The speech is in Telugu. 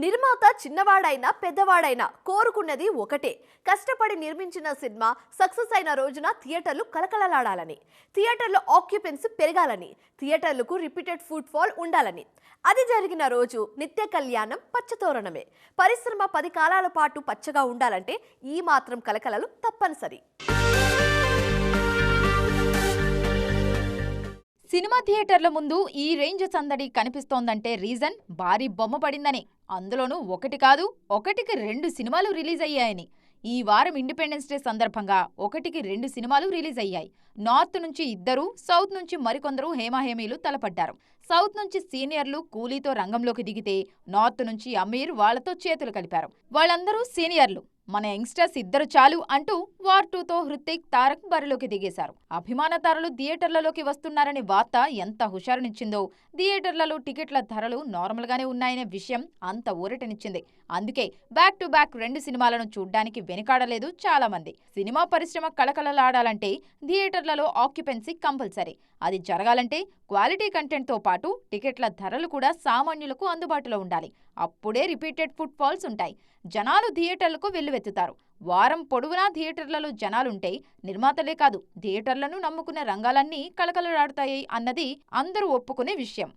నిర్మాత చిన్నవాడైనా పెద్దవాడైనా కోరుకున్నది ఒకటే, కష్టపడి నిర్మించిన సినిమా సక్సెస్ అయిన రోజున థియేటర్లు కలకలలాడాలని, థియేటర్లో ఆక్యుపెన్సీ పెరగాలని, థియేటర్లకు రిపీటెడ్ ఫుట్ ఫాల్ ఉండాలని. అది జరిగిన రోజు నిత్య కళ్యాణం పచ్చతోరణమే. పరిశ్రమ 10 కాలాల పాటు పచ్చగా ఉండాలంటే ఈ మాత్రం కలకలలు తప్పనిసరి. సినిమా థియేటర్ల ముందు ఈ రేంజ్ సందడి కనిపిస్తోందంటే రీజన్ భారీ బొమ్మ పడిందని. అందులోనూ ఒకటి కాదు, ఒకటికి 2 సినిమాలు రిలీజ్ అయ్యాయని. ఈ వారం ఇండిపెండెన్స్ డే సందర్భంగా ఒకటికి 2 సినిమాలు రిలీజ్ అయ్యాయి. నార్త్ నుంచి ఇద్దరు, సౌత్ నుంచి మరికొందరు హేమాహేమీలు తలపడ్డారు. సౌత్ నుంచి సీనియర్లు కూలీతో రంగంలోకి దిగితే, నార్త్ నుంచి అమీర్ వాళ్లతో చేతులు కలిపారు. వాళ్ళందరూ సీనియర్లు. మన యంగ్స్టర్స్ ఇద్దరు చాలు అంటూ వార్ 2తో హృతిక్, తారక్ బరిలోకి దిగేశారు. అభిమాన తారలు థియేటర్లలోకి వస్తున్నారనే వార్త ఎంత హుషారునిచ్చిందో, థియేటర్లలో టికెట్ల ధరలు నార్మల్గానే ఉన్నాయనే విషయం అంత ఊరటనిచ్చింది. అందుకే బ్యాక్ టు బ్యాక్ 2 సినిమాలను చూడ్డానికి వెనుకాడలేదు చాలా మంది. సినిమా పరిశ్రమ కళకళలాడాలంటే థియేటర్లలో ఆక్యుపెన్సీ కంపల్సరీ. అది జరగాలంటే క్వాలిటీ కంటెంట్తో పాటు టికెట్ల ధరలు కూడా సామాన్యులకు అందుబాటులో ఉండాలి. అప్పుడే రిపీటెడ్ ఫుట్ ఫాల్స్ ఉంటాయి. జనాలు థియేటర్లకు వెల్లువెత్తుతారు. వారం పొడవునా థియేటర్లలో జనాలుంటే నిర్మాతలే కాదు, థియేటర్లను నమ్ముకునే రంగాలన్నీ కళకళలాడుతాయి అన్నది అందరూ ఒప్పుకునే విషయం.